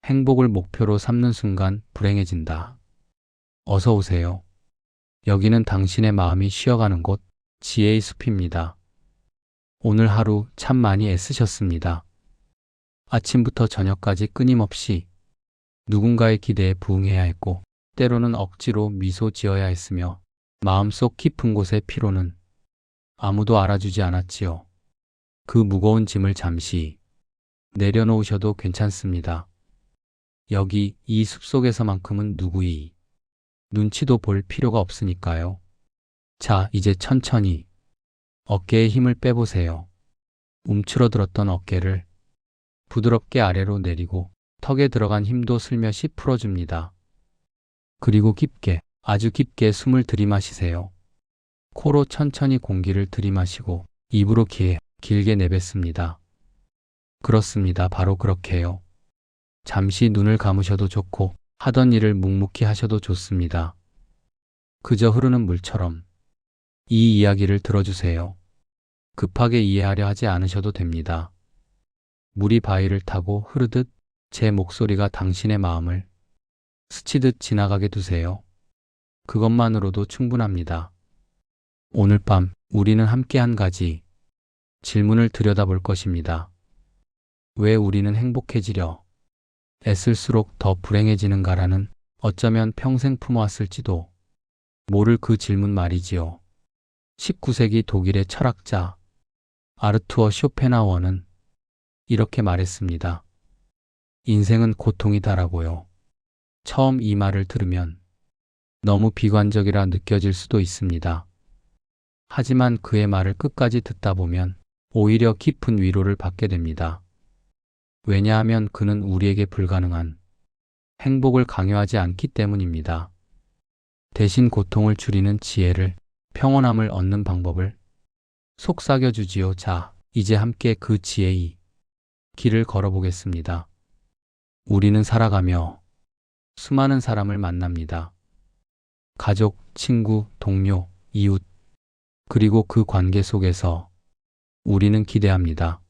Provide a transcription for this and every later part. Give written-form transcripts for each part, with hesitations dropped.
행복을 목표로 삼는 순간 불행해진다. 어서 오세요. 여기는 당신의 마음이 쉬어가는 곳, 지혜의 숲입니다. 오늘 하루 참 많이 애쓰셨습니다. 아침부터 저녁까지 끊임없이 누군가의 기대에 부응해야 했고, 때로는 억지로 미소 지어야 했으며, 마음속 깊은 곳의 피로는 아무도 알아주지 않았지요. 그 무거운 짐을 잠시 내려놓으셔도 괜찮습니다. 여기 이 숲속에서만큼은 누구의 눈치도 볼 필요가 없으니까요. 자, 이제 천천히 어깨에 힘을 빼보세요. 움츠러들었던 어깨를 부드럽게 아래로 내리고 턱에 들어간 힘도 슬며시 풀어줍니다. 그리고 깊게, 아주 깊게 숨을 들이마시세요. 코로 천천히 공기를 들이마시고 입으로 길게 내뱉습니다. 그렇습니다. 바로 그렇게요. 잠시 눈을 감으셔도 좋고 하던 일을 묵묵히 하셔도 좋습니다. 그저 흐르는 물처럼 이 이야기를 들어주세요. 급하게 이해하려 하지 않으셔도 됩니다. 물이 바위를 타고 흐르듯 제 목소리가 당신의 마음을 스치듯 지나가게 두세요. 그것만으로도 충분합니다. 오늘 밤 우리는 함께 한 가지 질문을 들여다볼 것입니다. 왜 우리는 행복해지려 애쓸수록 더 불행해지는가라는, 어쩌면 평생 품어왔을지도 모를 그 질문 말이지요. 19세기 독일의 철학자 아르투어 쇼펜하우어는 이렇게 말했습니다. 인생은 고통이다라고요. 처음 이 말을 들으면 너무 비관적이라 느껴질 수도 있습니다. 하지만 그의 말을 끝까지 듣다 보면 오히려 깊은 위로를 받게 됩니다. 왜냐하면 그는 우리에게 불가능한 행복을 강요하지 않기 때문입니다. 대신 고통을 줄이는 지혜를, 평온함을 얻는 방법을 속삭여주지요. 자, 이제 함께 그 지혜의 길을 걸어보겠습니다. 우리는 살아가며 수많은 사람을 만납니다. 가족, 친구, 동료, 이웃, 그리고 그 관계 속에서 우리는 기대합니다.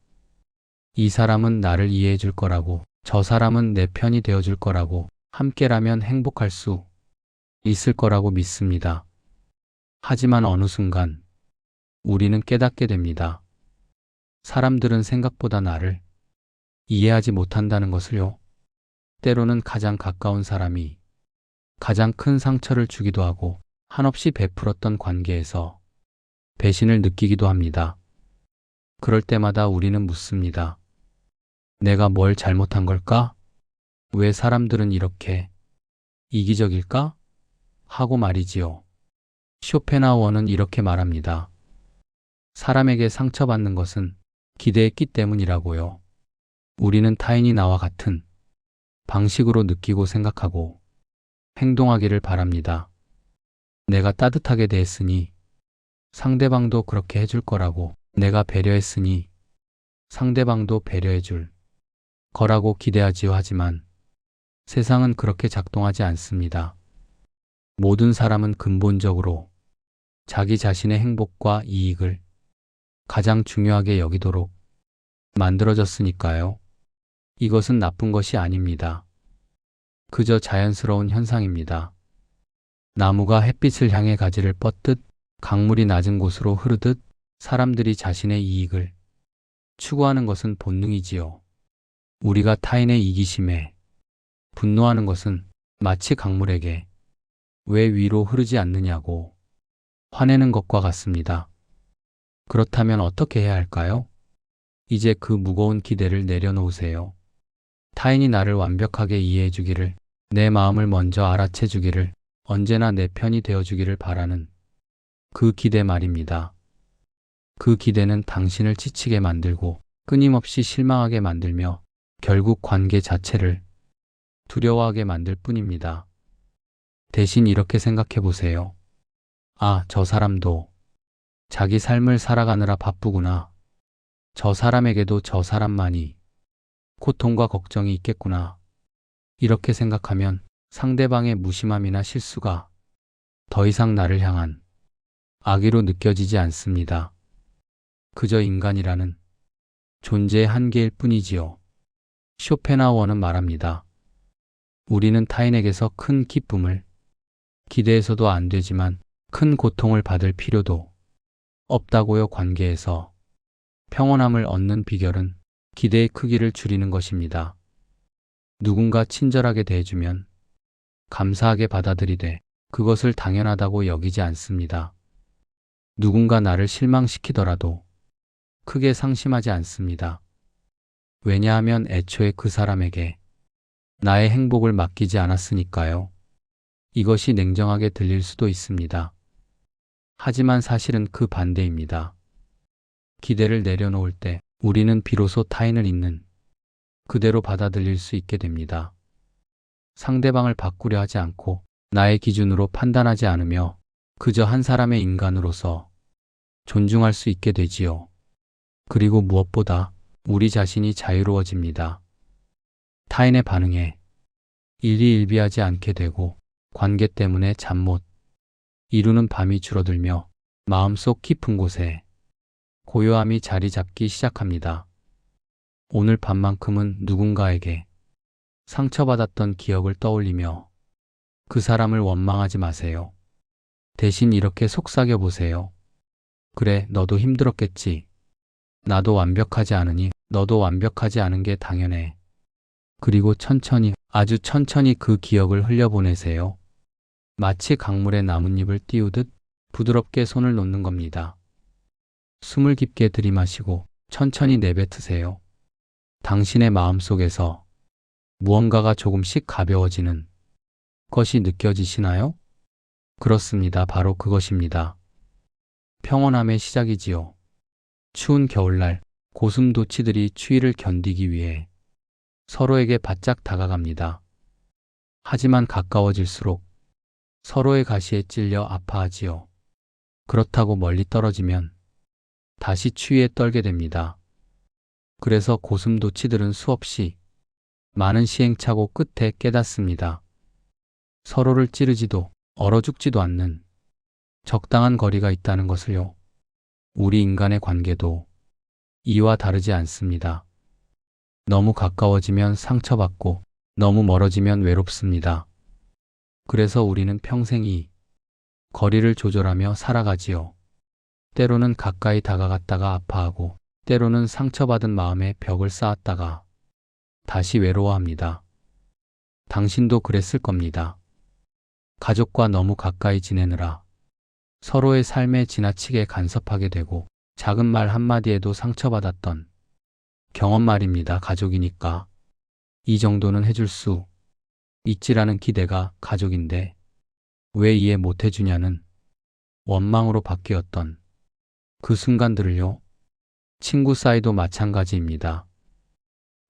이 사람은 나를 이해해 줄 거라고, 저 사람은 내 편이 되어 줄 거라고, 함께라면 행복할 수 있을 거라고 믿습니다. 하지만 어느 순간 우리는 깨닫게 됩니다. 사람들은 생각보다 나를 이해하지 못한다는 것을요. 때로는 가장 가까운 사람이 가장 큰 상처를 주기도 하고, 한없이 베풀었던 관계에서 배신을 느끼기도 합니다. 그럴 때마다 우리는 묻습니다. 내가 뭘 잘못한 걸까? 왜 사람들은 이렇게 이기적일까? 하고 말이지요. 쇼펜하우어는 이렇게 말합니다. 사람에게 상처받는 것은 기대했기 때문이라고요. 우리는 타인이 나와 같은 방식으로 느끼고 생각하고 행동하기를 바랍니다. 내가 따뜻하게 대했으니 상대방도 그렇게 해줄 거라고, 내가 배려했으니 상대방도 배려해줄 거라고 기대하지요. 하지만 세상은 그렇게 작동하지 않습니다. 모든 사람은 근본적으로 자기 자신의 행복과 이익을 가장 중요하게 여기도록 만들어졌으니까요. 이것은 나쁜 것이 아닙니다. 그저 자연스러운 현상입니다. 나무가 햇빛을 향해 가지를 뻗듯, 강물이 낮은 곳으로 흐르듯, 사람들이 자신의 이익을 추구하는 것은 본능이지요. 우리가 타인의 이기심에 분노하는 것은 마치 강물에게 왜 위로 흐르지 않느냐고 화내는 것과 같습니다. 그렇다면 어떻게 해야 할까요? 이제 그 무거운 기대를 내려놓으세요. 타인이 나를 완벽하게 이해해 주기를, 내 마음을 먼저 알아채 주기를, 언제나 내 편이 되어 주기를 바라는 그 기대 말입니다. 그 기대는 당신을 지치게 만들고 끊임없이 실망하게 만들며 결국 관계 자체를 두려워하게 만들 뿐입니다. 대신 이렇게 생각해 보세요. 아, 저 사람도 자기 삶을 살아가느라 바쁘구나. 저 사람에게도 저 사람만이 고통과 걱정이 있겠구나. 이렇게 생각하면 상대방의 무심함이나 실수가 더 이상 나를 향한 악의로 느껴지지 않습니다. 그저 인간이라는 존재의 한계일 뿐이지요. 쇼펜하우어는 말합니다. 우리는 타인에게서 큰 기쁨을 기대해서도 안 되지만 큰 고통을 받을 필요도 없다고요. 관계에서 평온함을 얻는 비결은 기대의 크기를 줄이는 것입니다. 누군가 친절하게 대해주면 감사하게 받아들이되 그것을 당연하다고 여기지 않습니다. 누군가 나를 실망시키더라도 크게 상심하지 않습니다. 왜냐하면 애초에 그 사람에게 나의 행복을 맡기지 않았으니까요. 이것이 냉정하게 들릴 수도 있습니다. 하지만 사실은 그 반대입니다. 기대를 내려놓을 때 우리는 비로소 타인을 있는 그대로 받아들일 수 있게 됩니다. 상대방을 바꾸려 하지 않고 나의 기준으로 판단하지 않으며 그저 한 사람의 인간으로서 존중할 수 있게 되지요. 그리고 무엇보다 우리 자신이 자유로워집니다. 타인의 반응에 일희일비하지 않게 되고 관계 때문에 잠 못 이루는 밤이 줄어들며 마음속 깊은 곳에 고요함이 자리 잡기 시작합니다. 오늘 밤만큼은 누군가에게 상처받았던 기억을 떠올리며 그 사람을 원망하지 마세요. 대신 이렇게 속삭여 보세요. 그래, 너도 힘들었겠지. 나도 완벽하지 않으니 너도 완벽하지 않은 게 당연해. 그리고 천천히, 아주 천천히 그 기억을 흘려보내세요. 마치 강물에 나뭇잎을 띄우듯 부드럽게 손을 놓는 겁니다. 숨을 깊게 들이마시고 천천히 내뱉으세요. 당신의 마음속에서 무언가가 조금씩 가벼워지는 것이 느껴지시나요? 그렇습니다. 바로 그것입니다. 평온함의 시작이지요. 추운 겨울날 고슴도치들이 추위를 견디기 위해 서로에게 바짝 다가갑니다. 하지만 가까워질수록 서로의 가시에 찔려 아파하지요. 그렇다고 멀리 떨어지면 다시 추위에 떨게 됩니다. 그래서 고슴도치들은 수없이 많은 시행착오 끝에 깨닫습니다. 서로를 찌르지도 얼어 죽지도 않는 적당한 거리가 있다는 것을요. 우리 인간의 관계도 이와 다르지 않습니다. 너무 가까워지면 상처받고 너무 멀어지면 외롭습니다. 그래서 우리는 평생 이 거리를 조절하며 살아가지요. 때로는 가까이 다가갔다가 아파하고 때로는 상처받은 마음에 벽을 쌓았다가 다시 외로워합니다. 당신도 그랬을 겁니다. 가족과 너무 가까이 지내느라 서로의 삶에 지나치게 간섭하게 되고 작은 말 한마디에도 상처받았던 경험 말입니다. 가족이니까 이 정도는 해줄 수 있지라는 기대가 가족인데 왜 이해 못 해주냐는 원망으로 바뀌었던 그 순간들을요. 친구 사이도 마찬가지입니다.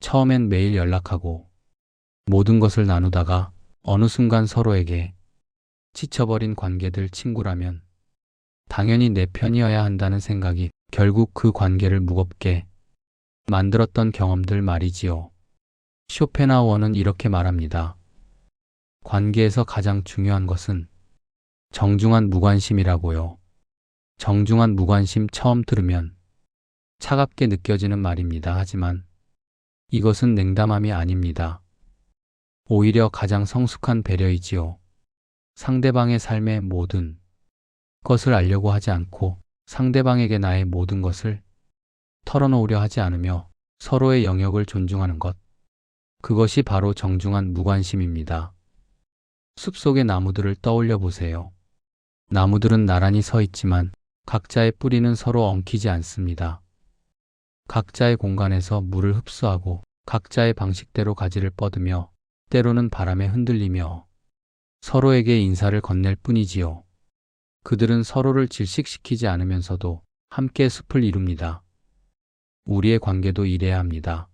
처음엔 매일 연락하고 모든 것을 나누다가 어느 순간 서로에게 지쳐버린 관계들. 친구라면 당연히 내 편이어야 한다는 생각이 결국 그 관계를 무겁게 만들었던 경험들 말이지요. 쇼펜하우어는 이렇게 말합니다. 관계에서 가장 중요한 것은 정중한 무관심이라고요. 정중한 무관심 처음 들으면 차갑게 느껴지는 말입니다. 하지만 이것은 냉담함이 아닙니다. 오히려 가장 성숙한 배려이지요. 상대방의 삶의 모든 것을 알려고 하지 않고 상대방에게 나의 모든 것을 털어놓으려 하지 않으며 서로의 영역을 존중하는 것. 그것이 바로 정중한 무관심입니다. 숲속의 나무들을 떠올려 보세요. 나무들은 나란히 서 있지만 각자의 뿌리는 서로 엉키지 않습니다. 각자의 공간에서 물을 흡수하고 각자의 방식대로 가지를 뻗으며 때로는 바람에 흔들리며 서로에게 인사를 건넬 뿐이지요. 그들은 서로를 질식시키지 않으면서도 함께 숲을 이룹니다. 우리의 관계도 이래야 합니다.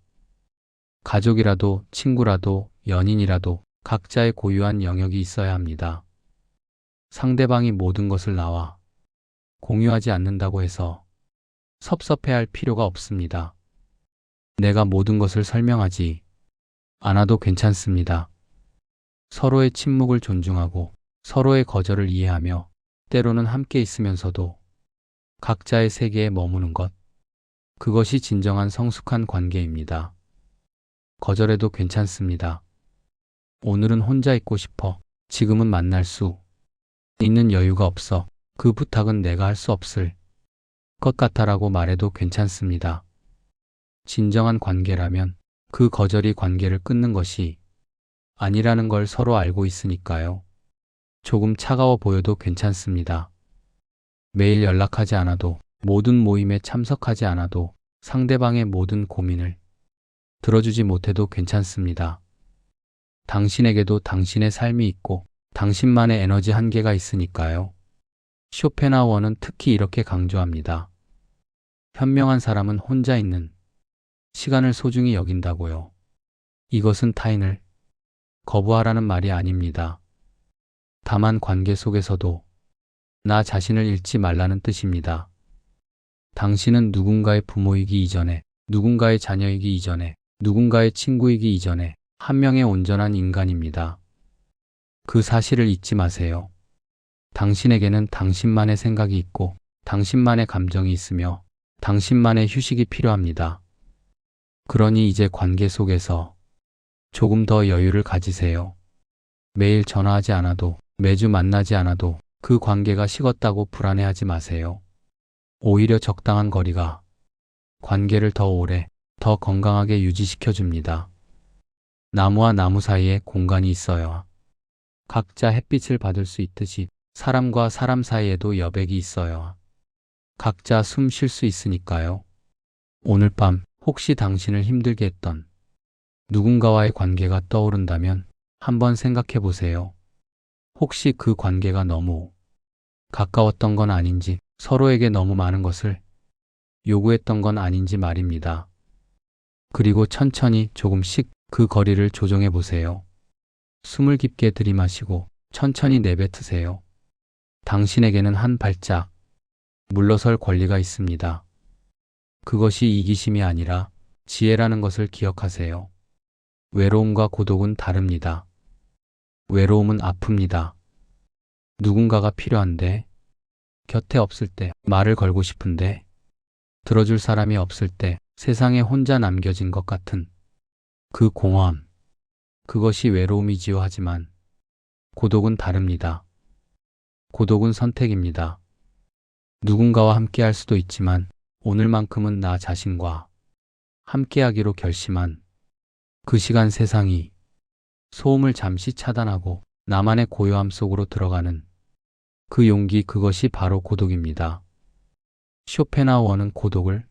가족이라도 친구라도 연인이라도 각자의 고유한 영역이 있어야 합니다. 상대방이 모든 것을 나와 공유하지 않는다고 해서 섭섭해할 필요가 없습니다. 내가 모든 것을 설명하지 않아도 괜찮습니다. 서로의 침묵을 존중하고 서로의 거절을 이해하며 때로는 함께 있으면서도 각자의 세계에 머무는 것. 그것이 진정한 성숙한 관계입니다. 거절해도 괜찮습니다. 오늘은 혼자 있고 싶어. 지금은 만날 수 있는 여유가 없어. 그 부탁은 내가 할 수 없을 것 같아라고 말해도 괜찮습니다. 진정한 관계라면 그 거절이 관계를 끊는 것이 아니라는 걸 서로 알고 있으니까요. 조금 차가워 보여도 괜찮습니다. 매일 연락하지 않아도, 모든 모임에 참석하지 않아도, 상대방의 모든 고민을 들어주지 못해도 괜찮습니다. 당신에게도 당신의 삶이 있고 당신만의 에너지 한계가 있으니까요. 쇼펜하우어는 특히 이렇게 강조합니다. 현명한 사람은 혼자 있는 시간을 소중히 여긴다고요. 이것은 타인을 거부하라는 말이 아닙니다. 다만 관계 속에서도 나 자신을 잃지 말라는 뜻입니다. 당신은 누군가의 부모이기 이전에, 누군가의 자녀이기 이전에, 누군가의 친구이기 이전에 한 명의 온전한 인간입니다. 그 사실을 잊지 마세요. 당신에게는 당신만의 생각이 있고 당신만의 감정이 있으며 당신만의 휴식이 필요합니다. 그러니 이제 관계 속에서 조금 더 여유를 가지세요. 매일 전화하지 않아도, 매주 만나지 않아도 그 관계가 식었다고 불안해하지 마세요. 오히려 적당한 거리가 관계를 더 오래, 더 건강하게 유지시켜줍니다. 나무와 나무 사이에 공간이 있어야 각자 햇빛을 받을 수 있듯이 사람과 사람 사이에도 여백이 있어야 각자 숨 쉴 수 있으니까요. 오늘 밤 혹시 당신을 힘들게 했던 누군가와의 관계가 떠오른다면 한번 생각해 보세요. 혹시 그 관계가 너무 가까웠던 건 아닌지, 서로에게 너무 많은 것을 요구했던 건 아닌지 말입니다. 그리고 천천히 조금씩 그 거리를 조정해 보세요. 숨을 깊게 들이마시고 천천히 내뱉으세요. 당신에게는 한 발짝 물러설 권리가 있습니다. 그것이 이기심이 아니라 지혜라는 것을 기억하세요. 외로움과 고독은 다릅니다. 외로움은 아픕니다. 누군가가 필요한데, 곁에 없을 때, 말을 걸고 싶은데, 들어줄 사람이 없을 때, 세상에 혼자 남겨진 것 같은 그 공허함. 그것이 외로움이지요. 하지만 고독은 다릅니다. 고독은 선택입니다. 누군가와 함께할 수도 있지만 오늘만큼은 나 자신과 함께하기로 결심한 그 시간, 세상이 소음을 잠시 차단하고 나만의 고요함 속으로 들어가는 그 용기, 그것이 바로 고독입니다. 쇼펜하우어는 고독을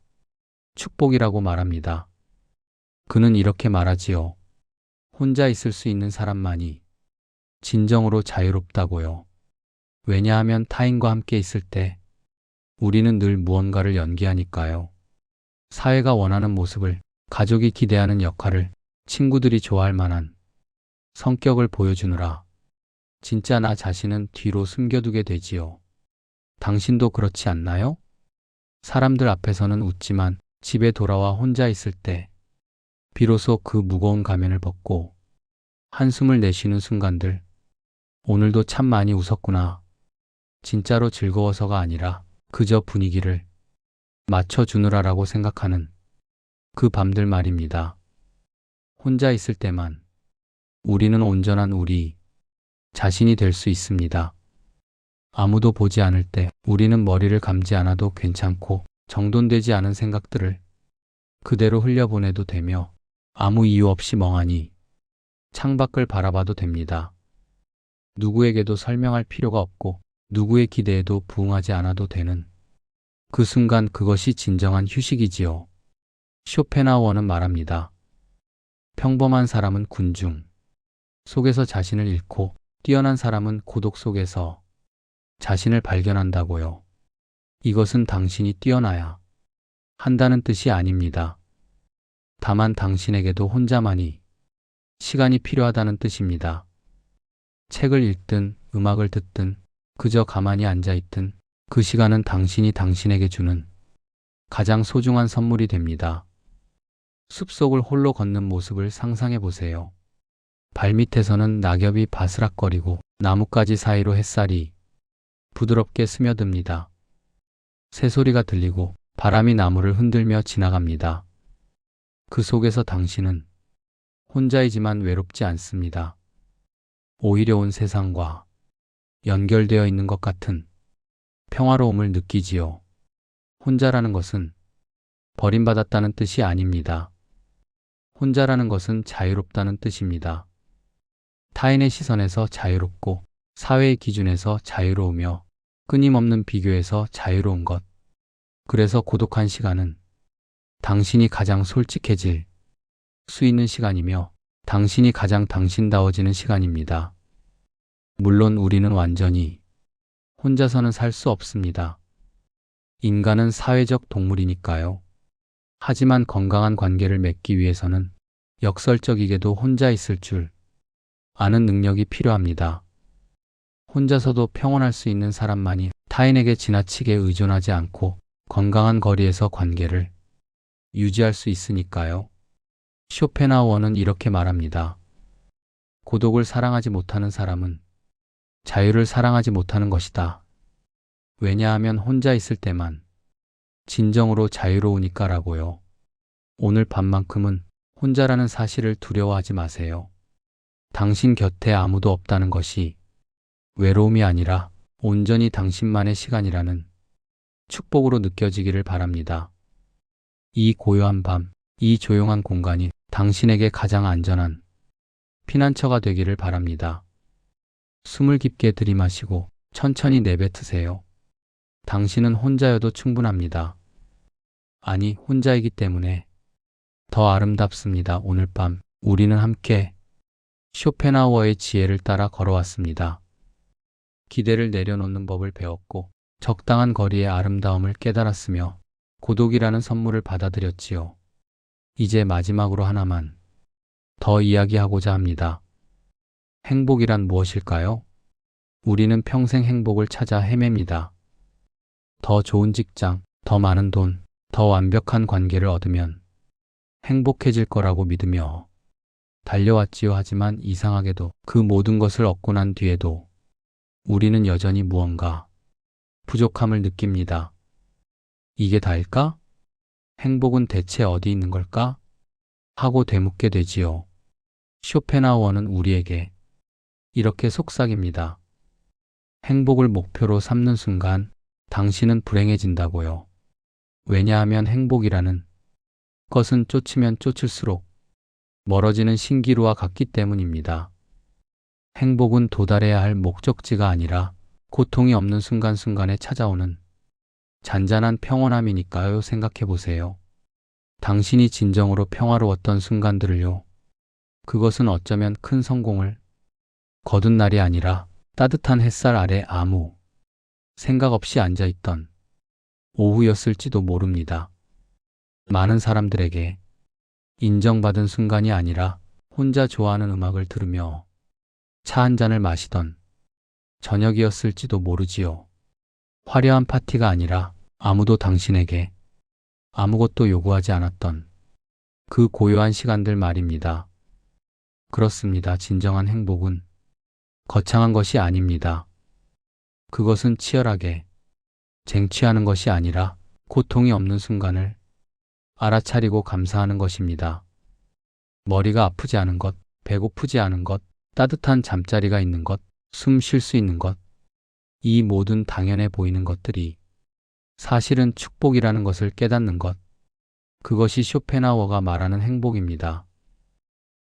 축복이라고 말합니다. 그는 이렇게 말하지요. 혼자 있을 수 있는 사람만이 진정으로 자유롭다고요. 왜냐하면 타인과 함께 있을 때 우리는 늘 무언가를 연기하니까요. 사회가 원하는 모습을, 가족이 기대하는 역할을, 친구들이 좋아할 만한 성격을 보여주느라 진짜 나 자신은 뒤로 숨겨두게 되지요. 당신도 그렇지 않나요? 사람들 앞에서는 웃지만 집에 돌아와 혼자 있을 때 비로소 그 무거운 가면을 벗고 한숨을 내쉬는 순간들. 오늘도 참 많이 웃었구나. 진짜로 즐거워서가 아니라 그저 분위기를 맞춰주느라라고 생각하는 그 밤들 말입니다. 혼자 있을 때만 우리는 온전한 우리 자신이 될 수 있습니다. 아무도 보지 않을 때 우리는 머리를 감지 않아도 괜찮고 정돈되지 않은 생각들을 그대로 흘려보내도 되며 아무 이유 없이 멍하니 창밖을 바라봐도 됩니다. 누구에게도 설명할 필요가 없고 누구의 기대에도 부응하지 않아도 되는 그 순간, 그것이 진정한 휴식이지요. 쇼펜하우어는 말합니다. 평범한 사람은 군중 속에서 자신을 잃고 뛰어난 사람은 고독 속에서 자신을 발견한다고요. 이것은 당신이 뛰어나야 한다는 뜻이 아닙니다. 다만 당신에게도 혼자만이 시간이 필요하다는 뜻입니다. 책을 읽든 음악을 듣든 그저 가만히 앉아있든 그 시간은 당신이 당신에게 주는 가장 소중한 선물이 됩니다. 숲속을 홀로 걷는 모습을 상상해 보세요. 발밑에서는 낙엽이 바스락거리고 나뭇가지 사이로 햇살이 부드럽게 스며듭니다. 새소리가 들리고 바람이 나무를 흔들며 지나갑니다. 그 속에서 당신은 혼자이지만 외롭지 않습니다. 오히려 온 세상과 연결되어 있는 것 같은 평화로움을 느끼지요. 혼자라는 것은 버림받았다는 뜻이 아닙니다. 혼자라는 것은 자유롭다는 뜻입니다. 타인의 시선에서 자유롭고 사회의 기준에서 자유로우며 끊임없는 비교에서 자유로운 것. 그래서 고독한 시간은 당신이 가장 솔직해질 수 있는 시간이며 당신이 가장 당신다워지는 시간입니다. 물론 우리는 완전히 혼자서는 살 수 없습니다. 인간은 사회적 동물이니까요. 하지만 건강한 관계를 맺기 위해서는 역설적이게도 혼자 있을 줄 아는 능력이 필요합니다. 혼자서도 평온할 수 있는 사람만이 타인에게 지나치게 의존하지 않고 건강한 거리에서 관계를 유지할 수 있으니까요. 쇼펜하우어는 이렇게 말합니다. 고독을 사랑하지 못하는 사람은 자유를 사랑하지 못하는 것이다. 왜냐하면 혼자 있을 때만 진정으로 자유로우니까라고요. 오늘 밤만큼은 혼자라는 사실을 두려워하지 마세요. 당신 곁에 아무도 없다는 것이 외로움이 아니라 온전히 당신만의 시간이라는 축복으로 느껴지기를 바랍니다. 이 고요한 밤, 이 조용한 공간이 당신에게 가장 안전한 피난처가 되기를 바랍니다. 숨을 깊게 들이마시고 천천히 내뱉으세요. 당신은 혼자여도 충분합니다. 아니, 혼자이기 때문에 더 아름답습니다. 오늘 밤 우리는 함께 쇼펜하우어의 지혜를 따라 걸어왔습니다. 기대를 내려놓는 법을 배웠고 적당한 거리의 아름다움을 깨달았으며 고독이라는 선물을 받아들였지요. 이제 마지막으로 하나만 더 이야기하고자 합니다. 행복이란 무엇일까요? 우리는 평생 행복을 찾아 헤맵니다. 더 좋은 직장, 더 많은 돈, 더 완벽한 관계를 얻으면 행복해질 거라고 믿으며 달려왔지요. 하지만 이상하게도 그 모든 것을 얻고 난 뒤에도 우리는 여전히 무언가 부족함을 느낍니다. 이게 다일까? 행복은 대체 어디 있는 걸까? 하고 되묻게 되지요. 쇼펜하우어는 우리에게 이렇게 속삭입니다. 행복을 목표로 삼는 순간 당신은 불행해진다고요. 왜냐하면 행복이라는 것은 쫓으면 쫓을수록 멀어지는 신기루와 같기 때문입니다. 행복은 도달해야 할 목적지가 아니라 고통이 없는 순간순간에 찾아오는 잔잔한 평온함이니까요. 생각해 보세요. 당신이 진정으로 평화로웠던 순간들을요. 그것은 어쩌면 큰 성공을 거둔 날이 아니라 따뜻한 햇살 아래 아무 생각 없이 앉아있던 오후였을지도 모릅니다. 많은 사람들에게 인정받은 순간이 아니라 혼자 좋아하는 음악을 들으며 차 한 잔을 마시던 저녁이었을지도 모르지요. 화려한 파티가 아니라 아무도 당신에게 아무것도 요구하지 않았던 그 고요한 시간들 말입니다. 그렇습니다. 진정한 행복은 거창한 것이 아닙니다. 그것은 치열하게 쟁취하는 것이 아니라 고통이 없는 순간을 알아차리고 감사하는 것입니다. 머리가 아프지 않은 것, 배고프지 않은 것, 따뜻한 잠자리가 있는 것, 숨 쉴 수 있는 것, 이 모든 당연해 보이는 것들이 사실은 축복이라는 것을 깨닫는 것, 그것이 쇼펜하우어가 말하는 행복입니다.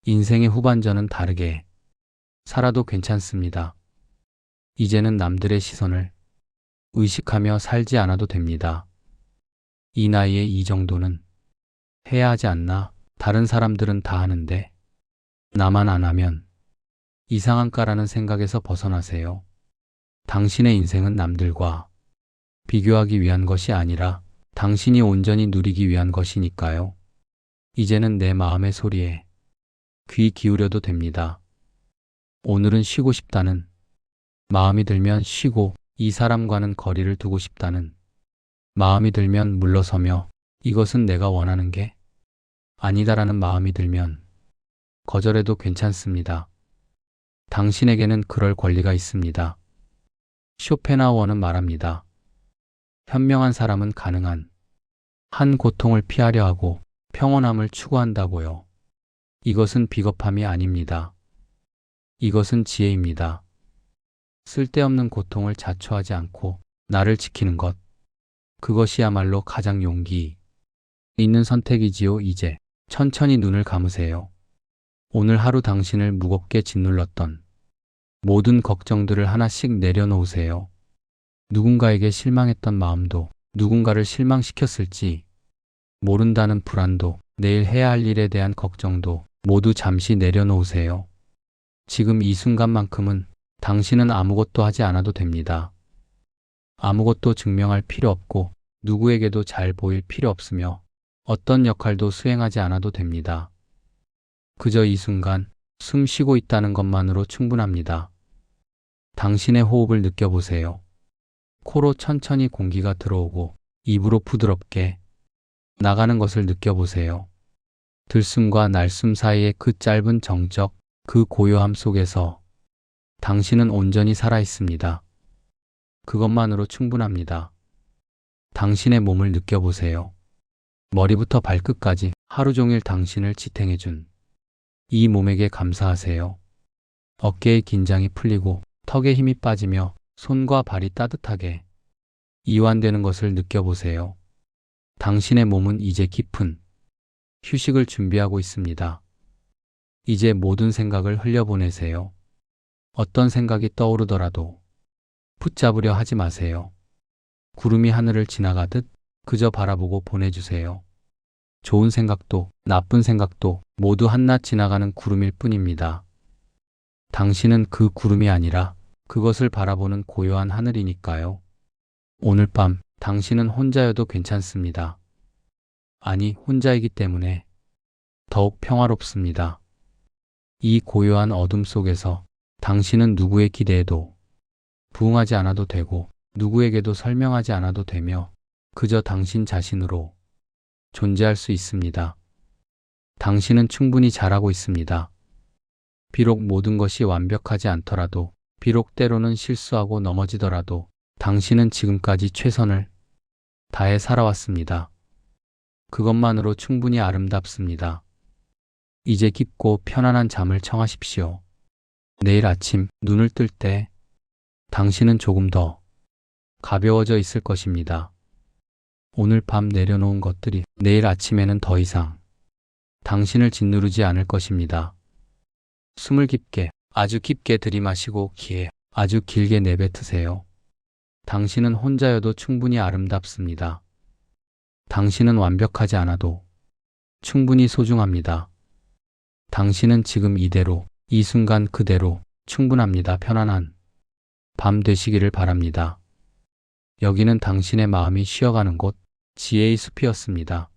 인생의 후반전은 다르게 살아도 괜찮습니다. 이제는 남들의 시선을 의식하며 살지 않아도 됩니다. 이 나이에 이 정도는 해야 하지 않나? 다른 사람들은 다 하는데 나만 안 하면 이상한가라는 생각에서 벗어나세요. 당신의 인생은 남들과 비교하기 위한 것이 아니라 당신이 온전히 누리기 위한 것이니까요. 이제는 내 마음의 소리에 귀 기울여도 됩니다. 오늘은 쉬고 싶다는 마음이 들면 쉬고 이 사람과는 거리를 두고 싶다는 마음이 들면 물러서며 이것은 내가 원하는 게 아니다라는 마음이 들면 거절해도 괜찮습니다. 당신에게는 그럴 권리가 있습니다. 쇼펜하우어는 말합니다. 현명한 사람은 가능한 한 고통을 피하려 하고 평온함을 추구한다고요. 이것은 비겁함이 아닙니다. 이것은 지혜입니다. 쓸데없는 고통을 자초하지 않고 나를 지키는 것. 그것이야말로 가장 용기 있는 선택이지요. 이제 천천히 눈을 감으세요. 오늘 하루 당신을 무겁게 짓눌렀던 모든 걱정들을 하나씩 내려놓으세요. 누군가에게 실망했던 마음도, 누군가를 실망시켰을지 모른다는 불안도, 내일 해야 할 일에 대한 걱정도 모두 잠시 내려놓으세요. 지금 이 순간만큼은 당신은 아무것도 하지 않아도 됩니다. 아무것도 증명할 필요 없고 누구에게도 잘 보일 필요 없으며 어떤 역할도 수행하지 않아도 됩니다. 그저 이 순간 숨 쉬고 있다는 것만으로 충분합니다. 당신의 호흡을 느껴보세요. 코로 천천히 공기가 들어오고 입으로 부드럽게 나가는 것을 느껴보세요. 들숨과 날숨 사이의 그 짧은 정적, 그 고요함 속에서 당신은 온전히 살아 있습니다. 그것만으로 충분합니다. 당신의 몸을 느껴보세요. 머리부터 발끝까지 하루 종일 당신을 지탱해준 이 몸에게 감사하세요. 어깨의 긴장이 풀리고 턱에 힘이 빠지며 손과 발이 따뜻하게 이완되는 것을 느껴보세요. 당신의 몸은 이제 깊은 휴식을 준비하고 있습니다. 이제 모든 생각을 흘려보내세요. 어떤 생각이 떠오르더라도 붙잡으려 하지 마세요. 구름이 하늘을 지나가듯 그저 바라보고 보내주세요. 좋은 생각도 나쁜 생각도 모두 한낱 지나가는 구름일 뿐입니다. 당신은 그 구름이 아니라 그것을 바라보는 고요한 하늘이니까요. 오늘 밤 당신은 혼자여도 괜찮습니다. 아니, 혼자이기 때문에 더욱 평화롭습니다. 이 고요한 어둠 속에서 당신은 누구의 기대에도 부응하지 않아도 되고 누구에게도 설명하지 않아도 되며 그저 당신 자신으로 존재할 수 있습니다. 당신은 충분히 잘하고 있습니다. 비록 모든 것이 완벽하지 않더라도, 비록 때로는 실수하고 넘어지더라도 당신은 지금까지 최선을 다해 살아왔습니다. 그것만으로 충분히 아름답습니다. 이제 깊고 편안한 잠을 청하십시오. 내일 아침 눈을 뜰 때 당신은 조금 더 가벼워져 있을 것입니다. 오늘 밤 내려놓은 것들이 내일 아침에는 더 이상 당신을 짓누르지 않을 것입니다. 숨을 깊게, 아주 깊게 들이마시고 귀에 아주 길게 내뱉으세요. 당신은 혼자여도 충분히 아름답습니다. 당신은 완벽하지 않아도 충분히 소중합니다. 당신은 지금 이대로, 이 순간 그대로 충분합니다. 편안한 밤 되시기를 바랍니다. 여기는 당신의 마음이 쉬어가는 곳, 지혜의 숲이었습니다.